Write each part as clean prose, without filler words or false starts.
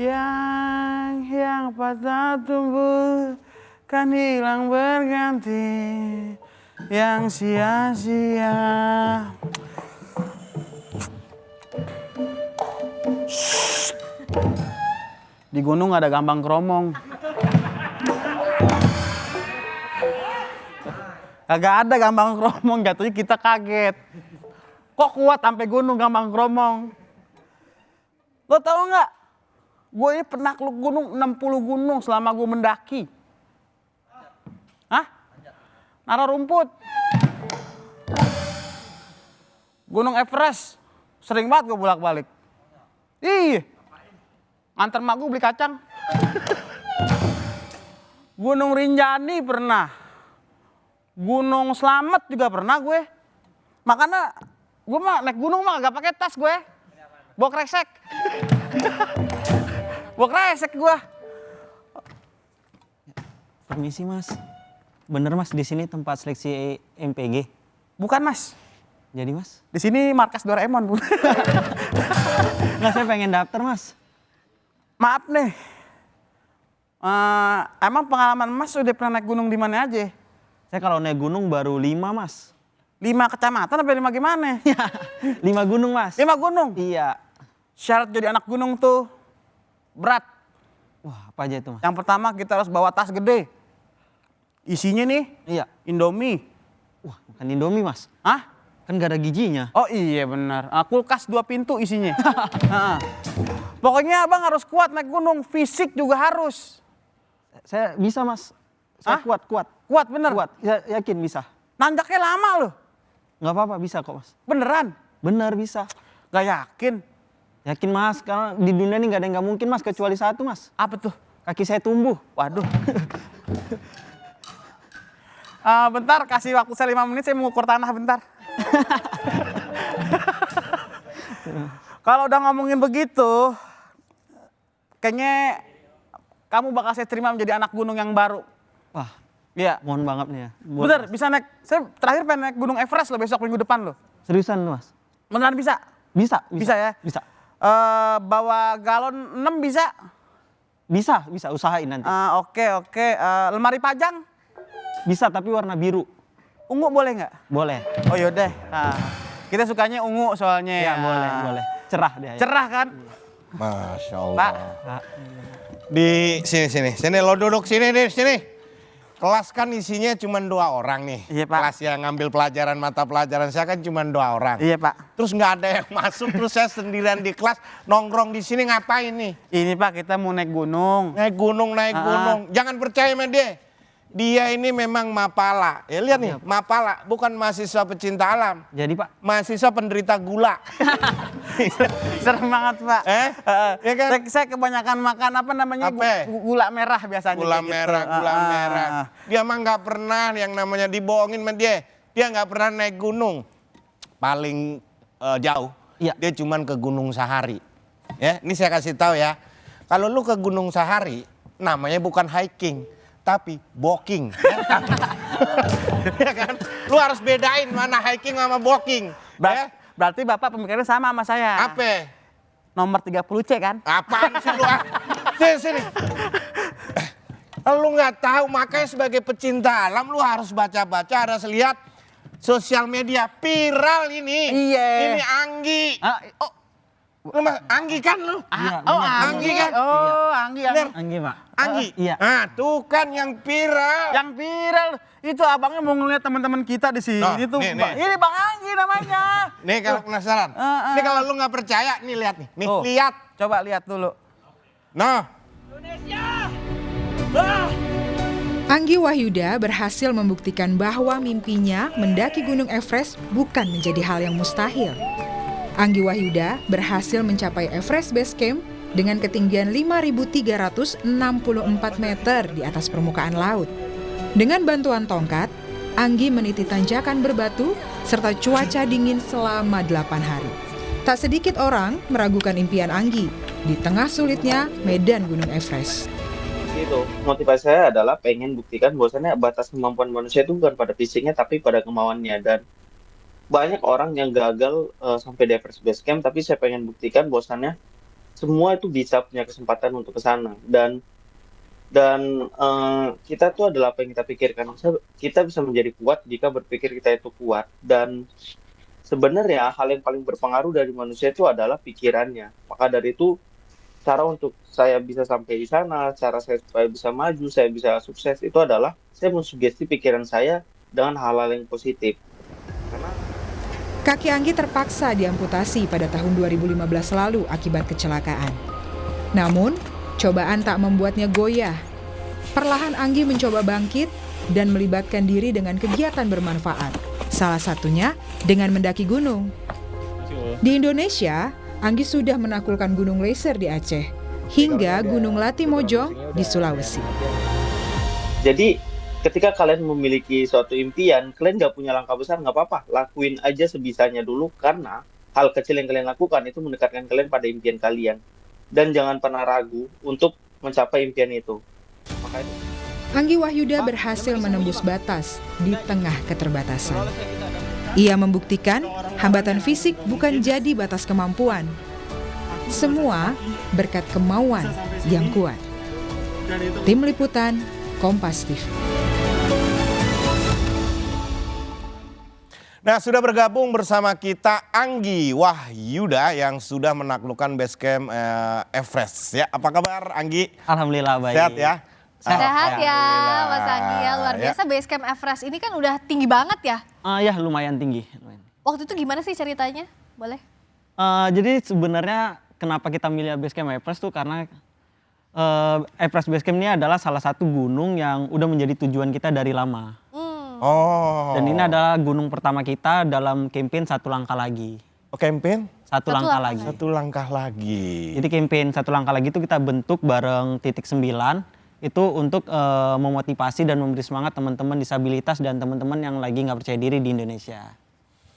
Yang patah tumbuh kan hilang berganti, yang sia-sia. Di gunung ada gambang kromong. Kagak ada gambang kromong, jatuhnya kita kaget. Kok kuat sampai gunung gambang kromong? Lo tau nggak? Gue ini penakluk gunung 60 gunung selama gue mendaki. Hah? Naro rumput. Gunung Everest. Sering banget gue bolak-balik. Ih. Nganter mak gue beli kacang. Gunung Rinjani pernah. Gunung Slamet juga pernah gue. Makanya gue mah naik gunung mah gak pakai tas gue. Bawa kresek. Bawa kresek gue. Permisi mas, bener mas di sini tempat seleksi MPG? Bukan mas. Jadi mas? Di sini markas Doraemon bu. Nggak, saya pengen daftar mas. Maaf nih. Emang pengalaman mas udah pernah naik gunung di mana aja? Saya kalau naik gunung baru 5 mas. 5 kecamatan apa 5 gimana? 5 gunung mas. 5 gunung? Iya. Syarat jadi anak gunung tuh berat. Wah apa aja itu mas? Yang pertama kita harus bawa tas gede. Isinya nih Iya. Indomie. Wah bukan Indomie mas. Hah? Kan gak ada gizinya. Oh iya benar. Kulkas 2 pintu isinya. Pokoknya abang harus kuat naik gunung. Fisik juga harus. Saya bisa mas. Saya Hah? kuat. Kuat bener? Kuat, saya yakin bisa. Nanjaknya lama loh. Nggak apa-apa bisa kok mas. Beneran? Bener bisa. Gak yakin. Yakin mas, karena di dunia ini nggak ada yang nggak mungkin mas, kecuali satu mas. Apa tuh? Kaki saya tumbuh. Waduh. Bentar, kasih waktu saya 5 menit, saya mengukur tanah bentar. Kalau udah ngomongin begitu, kayaknya kamu bakal saya terima menjadi anak gunung yang baru. Wah, Iya. mohon banget nih ya. Bener, bisa naik. Saya terakhir pengen naik gunung Everest loh besok minggu depan loh. Seriusan lu mas? Beneran bisa? Bisa. Bisa ya? Bisa. Bawa galon 6 bisa? Bisa usahain nanti. Oke. Lemari pajang? Bisa tapi warna biru. Ungu boleh nggak? Boleh. Oh yaudah. Nah, kita sukanya ungu soalnya ya. Ya boleh. Cerah deh. Cerah kan? Masya Allah. Pak. Di sini lo duduk sini. Kelas kan isinya cuma 2 orang nih. Iya, Pak. Kelas yang ngambil pelajaran, mata pelajaran saya kan cuma 2 orang. Iya Pak. Terus nggak ada yang masuk, terus saya sendirian di kelas nongkrong di sini ngapain nih? Ini Pak kita mau naik gunung. Naik gunung. Jangan percaya sama dia. Dia ini memang mapala. Ya lihat nih, mapala bukan mahasiswa pecinta alam. Jadi Pak, Mahasiswa penderita gula. Serem banget Pak. Ya kan? Saya kebanyakan makan apa namanya Apa? gula merah biasanya. Gula kayak merah, gitu. gula merah. Dia mah nggak pernah yang namanya dibohongin sama dia. Dia nggak pernah naik gunung. Paling jauh, Iya. dia cuman ke Gunung Sahari. Ya, ini saya kasih tahu ya. Kalau lu ke Gunung Sahari, namanya bukan hiking, tapi walking. Ya kan? Lu harus bedain mana hiking sama walking. Ya? Berarti Bapak pemikirannya sama saya. Apa? Nomor 30C kan? Apaan sih lu? Sini. Lu nggak tahu, makanya sebagai pecinta alam lu harus baca-baca, harus lihat sosial media viral ini. Iya. Ini Anggi. Lu mah Anggi kan lu? Iya, Anggi kan? Anggi. Bener. Anggi Pak. Anggi. Iya. Nah, tuh kan yang viral. Yang viral itu abangnya mau ngeliat teman-teman kita di sini. Nah, Itu nih. ini Bang Anggi namanya. Nih kalau penasaran. Nih kalau lu nggak percaya, nih lihat nih. Nih, Tuh. lihat. Coba lihat dulu. Nah. Anggi Wahyuda berhasil membuktikan bahwa mimpinya mendaki Gunung Everest bukan menjadi hal yang mustahil. Anggi Wahyuda berhasil mencapai Everest Base Camp dengan ketinggian 5.364 meter di atas permukaan laut. Dengan bantuan tongkat, Anggi meniti tanjakan berbatu serta cuaca dingin selama 8 hari. Tak sedikit orang meragukan impian Anggi di tengah sulitnya medan Gunung Everest. Itu motivasi saya adalah pengen buktikan bahwasannya batas kemampuan manusia itu bukan pada fisiknya tapi pada kemauannya. Dan banyak orang yang gagal sampai di Everest Base Camp, tapi saya pengen buktikan bahwasannya semua itu bisa punya kesempatan untuk ke sana. Dan kita tuh adalah apa yang kita pikirkan. Maksudnya kita bisa menjadi kuat jika berpikir kita itu kuat. Dan sebenarnya hal yang paling berpengaruh dari manusia itu adalah pikirannya. Maka dari itu, cara untuk saya bisa sampai di sana, cara saya supaya bisa maju, saya bisa sukses, itu adalah saya mensugesti pikiran saya dengan hal-hal yang positif. Karena Kaki Anggi terpaksa diamputasi pada tahun 2015 lalu akibat kecelakaan. Namun, cobaan tak membuatnya goyah. Perlahan Anggi mencoba bangkit dan melibatkan diri dengan kegiatan bermanfaat. Salah satunya dengan mendaki gunung. Di Indonesia, Anggi sudah menaklukkan Gunung Laser di Aceh hingga Gunung Latimojong di Sulawesi. jadi ketika kalian memiliki suatu impian, kalian nggak punya langkah besar, nggak apa-apa. Lakuin aja sebisanya dulu, karena hal kecil yang kalian lakukan itu mendekatkan kalian pada impian kalian. Dan jangan pernah ragu untuk mencapai impian itu. Makanya Anggi Wahyuda berhasil menembus batas di tengah keterbatasan. Ia membuktikan hambatan fisik bukan jadi batas kemampuan. Semua berkat kemauan yang kuat. Tim Liputan, Kompas TV. Nah, sudah bergabung bersama kita Anggi Wahyuda yang sudah menaklukkan base camp Everest. Ya, apa kabar Anggi? Alhamdulillah baik. Sehat ya? Sehat ya Alhamdulillah. Mas Anggi ya, luar Ya. biasa base camp Everest ini kan udah tinggi banget ya. Ya lumayan tinggi. Lumayan. Waktu itu gimana sih ceritanya? Boleh? Jadi sebenarnya kenapa kita milih base camp Everest tuh karena Everest base camp ini adalah salah satu gunung yang udah menjadi tujuan kita dari lama. Oh. Dan ini adalah gunung pertama kita dalam campaign Satu Langkah Lagi. campaign Satu langkah lagi. satu langkah lagi. Jadi campaign Satu Langkah Lagi itu kita bentuk bareng Titik 9 itu untuk memotivasi dan memberi semangat teman-teman disabilitas dan teman-teman yang lagi nggak percaya diri di Indonesia.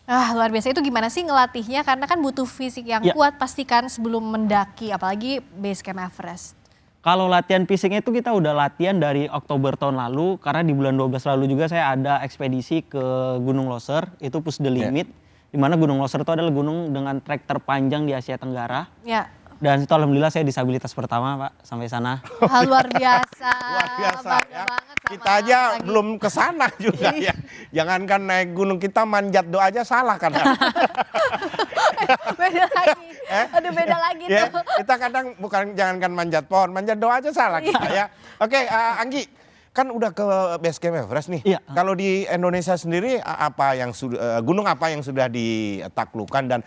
Luar biasa, itu gimana sih ngelatihnya? Karena kan butuh fisik yang Ya. kuat pastikan sebelum mendaki, apalagi base camp Everest. Kalau latihan fisiknya itu kita udah latihan dari Oktober tahun lalu karena di bulan 12 lalu juga saya ada ekspedisi ke Gunung Loser, itu Push the Limit. Di mana Gunung Loser itu adalah gunung dengan trek terpanjang di Asia Tenggara. Ya, Dan itu alhamdulillah saya disabilitas pertama Pak sampai sana. luar biasa. Luar biasa Bangga ya. banget sama Kita aja Mas Anggi. belum ke sana juga ya. Jangankan naik gunung, kita manjat doa aja salah kadang. Beda lagi. Aduh, beda lagi Ya, tuh. kita kadang bukan jangankan manjat pohon, manjat doa aja salah kita ya. Oke, Anggi, kan udah ke base camp Everest nih. Iya. Kalau di Indonesia sendiri apa yang sudah gunung apa yang sudah ditaklukkan dan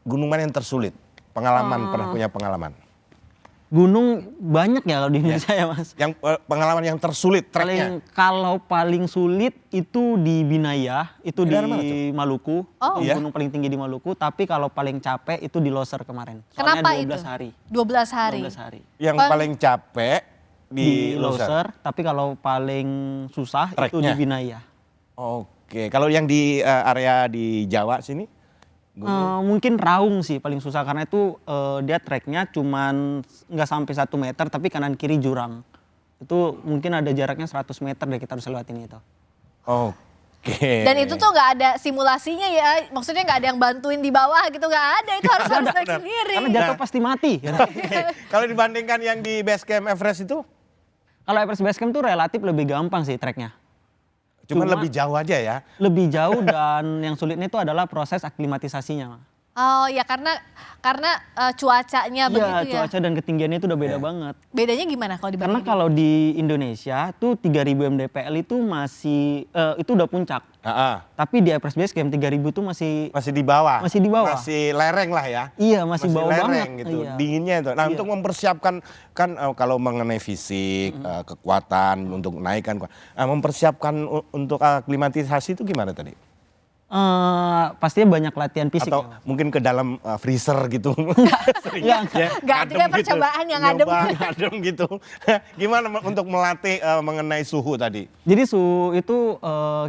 gunung mana yang tersulit? Pengalaman pernah punya pengalaman? Gunung banyak ya kalau di Indonesia ya Mas. Yang pengalaman yang tersulit treknya? Kalau paling sulit itu di Binaya, itu di Daerah mana tuh? Maluku. Oh. Itu Iya. gunung paling tinggi di Maluku, tapi kalau paling capek itu di Loser kemarin. Kenapa Soalnya 12 itu? hari. 12 hari. 12 hari. Yang paling capek di Loser. Loser, tapi kalau paling susah itu di Treknya? Binaya. Oke, kalau yang di area di Jawa sini? Mungkin Raung sih paling susah karena itu dia treknya cuman nggak sampai 1 meter tapi kanan kiri jurang. Itu mungkin ada jaraknya 100 meter deh kita harus lewatin itu. Oke. Dan itu tuh nggak ada simulasinya ya, maksudnya nggak ada yang bantuin di bawah gitu, nggak ada, itu harus naik sendiri. Karena jatuh pasti mati. Oke. Kalau dibandingkan yang di base camp Everest itu, Kalau Everest Base Camp tuh relatif lebih gampang sih treknya. cuma Cuma- lebih jauh aja ya. Lebih jauh dan yang sulitnya itu adalah proses aklimatisasinya. Oh ya, karena cuacanya begitu ya. Cuaca dan ketinggiannya itu udah beda banget. Bedanya gimana kalau Karena dibandingin? kalau di Indonesia tuh 3000 mdpl itu masih itu udah puncak. Tapi di Everest Base Camp 3000 tuh masih Masih di bawah. Masih di bawah. Masih lereng lah ya. iya masih bawah lereng banget. gitu. Iya. Dinginnya itu. Nah, Iya. untuk mempersiapkan kan kalau mengenai fisik, kekuatan untuk naikkan mempersiapkan untuk aklimatisasi itu gimana tadi? Pastinya banyak latihan fisik. Atau ya, Mas. mungkin ke dalam freezer gitu. Sering Enggak, ya, Enggak, ngadem juga percobaan yang ngadem. Nyoba ngadem gitu. Gimana untuk melatih mengenai suhu tadi? Jadi suhu itu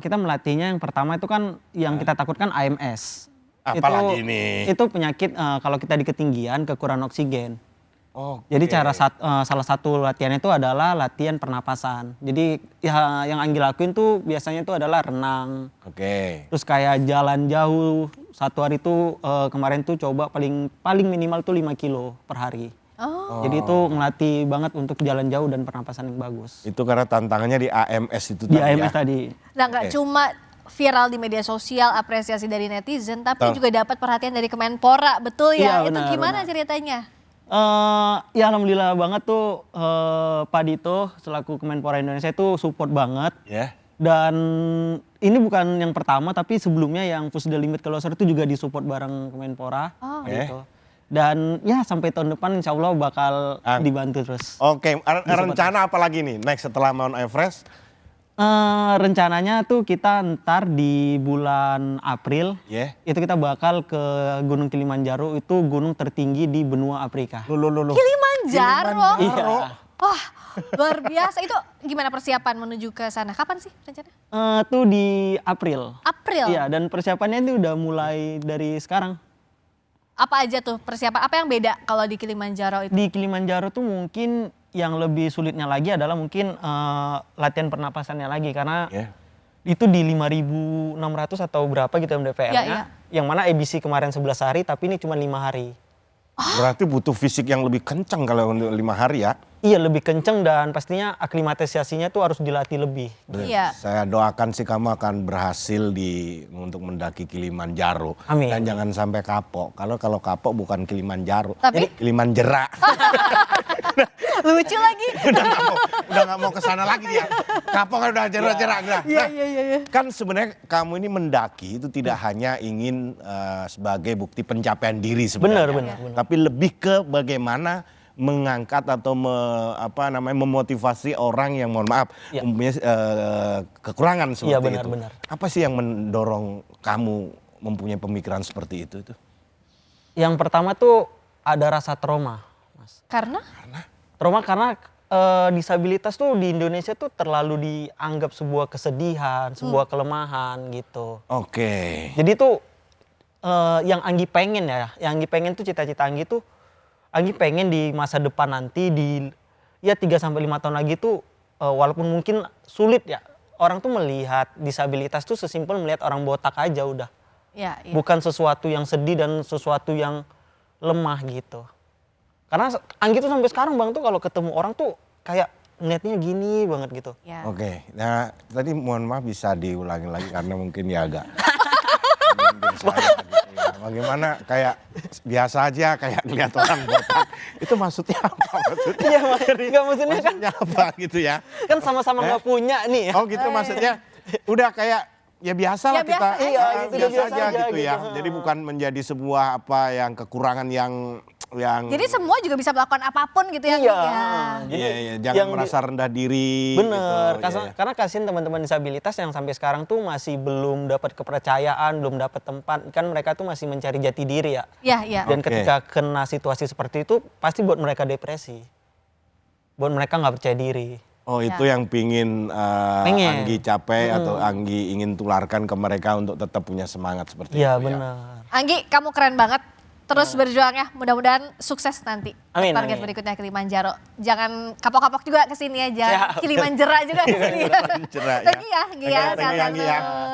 kita melatihnya yang pertama itu kan yang kita takutkan AMS. Apalagi ini? Itu penyakit kalau kita di ketinggian kekurangan oksigen. Oh, Jadi salah satu latihan itu adalah latihan pernapasan. Jadi ya, yang Anggi lakuin tuh biasanya itu adalah renang. Oke. Terus kayak jalan jauh. Satu hari tuh kemarin tuh coba paling minimal tuh 5 kilo per hari. Oh. Jadi itu ngelatih banget untuk jalan jauh dan pernapasan yang bagus. Itu karena tantangannya di AMS itu Di tadi AMS ya. tadi. Nah, nggak cuma viral di media sosial, apresiasi dari netizen, tapi Betul. juga dapat perhatian dari Kemenpora, betul ya? Iya, Itu benar, gimana benar. ceritanya? Ya alhamdulillah banget tuh Pak Dito selaku Kemenpora Indonesia itu support banget. Ya. Dan ini bukan yang pertama tapi sebelumnya yang Push the Limit Closer itu juga disupport bareng Kemenpora. Oh. Gitu. Dan ya sampai tahun depan insya Allah bakal Ang. dibantu terus. Oke, rencana apa lagi nih next setelah Mount Everest? Rencananya tuh kita ntar di bulan April Ya. itu kita bakal ke Gunung Kilimanjaro, itu gunung tertinggi di benua Afrika. Lu. Kilimanjaro. Iya. Wah, luar biasa. Itu gimana persiapan menuju ke sana? Kapan sih rencana? Tuh di April. April. Iya, dan persiapannya itu udah mulai dari sekarang. Apa aja tuh persiapan? Apa yang beda kalau di Kilimanjaro itu? Di Kilimanjaro tuh mungkin yang lebih sulitnya lagi adalah mungkin latihan pernapasannya lagi karena Ya. itu di 5.600 atau berapa gitu MDPR-nya. Ya, ya. Yang mana ABC kemarin 11 hari tapi ini cuma 5 hari. Berarti butuh fisik yang lebih kencang kalau untuk 5 hari ya. Iya, lebih kenceng dan pastinya aklimatisasinya tuh harus dilatih lebih. Iya. Saya doakan sih kamu akan berhasil untuk mendaki Kilimanjaro. Amin. Dan jangan sampai kapok. Kalau kapok bukan Kilimanjaro. Tapi- Kilimanjara. Lucu lagi. udah nggak mau ke sana lagi dia. Kapok kan udah jerak-jerak udah. Iya, Nah, iya. kan sebenarnya kamu ini mendaki itu tidak hanya ingin sebagai bukti pencapaian diri sebenarnya. Benar. Tapi lebih ke bagaimana mengangkat atau memotivasi orang yang mohon maaf Ya. mempunyai kekurangan seperti Iya, benar, itu. benar. Apa sih yang mendorong kamu mempunyai pemikiran seperti itu? Yang pertama tuh ada rasa trauma, Mas. Karena? Trauma karena disabilitas tuh di Indonesia tuh terlalu dianggap sebuah kesedihan, sebuah kelemahan gitu. Oke. Jadi tuh yang Anggi pengen yang Anggi pengen tuh cita-cita Anggi tuh Anggi pengen di masa depan nanti di 3 sampai 5 tahun lagi tuh walaupun mungkin sulit ya, orang tuh melihat disabilitas tuh sesimpel melihat orang botak aja udah. Iya. Bukan sesuatu yang sedih dan sesuatu yang lemah gitu. Karena Anggi tuh sampai sekarang Bang tuh kalau ketemu orang tuh kayak ngeliatnya gini banget gitu. Ya. Oke, nah tadi mohon maaf bisa diulangi lagi karena mungkin ya agak bagaimana kayak biasa aja kayak ngeliat orang botak itu maksudnya apa maksudnya? Iya maksudnya kan Maksudnya apa gitu ya? kan sama-sama nggak punya nih. Oh gitu maksudnya udah kayak ya biasa lah Ya, kita biasa aja. Gitu, biasa biasa aja aja gitu ya. gitu. Jadi bukan menjadi sebuah kekurangan yang Jadi semua juga bisa melakukan apapun gitu ya. Iya. Anggi, ya. iya, jangan yang merasa rendah diri. Bener, gitu. karena kasihan teman-teman disabilitas yang sampai sekarang tuh masih belum dapat kepercayaan, belum dapat tempat, kan mereka tuh masih mencari jati diri ya. Iya, iya. Dan Oke. ketika kena situasi seperti itu, pasti buat mereka depresi, buat mereka nggak percaya diri. Oh itu yang pingin, Pengen. Anggi capai atau Anggi ingin tularkan ke mereka untuk tetap punya semangat seperti Iya itu ya. benar. Anggi, kamu keren banget. Terus berjuang ya, mudah-mudahan sukses nanti. Amin, Target amin. berikutnya Kilimanjaro. Jangan kapok-kapok juga ke sini aja. Siap. Kilimanjaro juga ke sini. Kilimanjaro, ya. Thank you ya, Anggi ya. Thank you, Sehat-sehat Anggi ya. terus.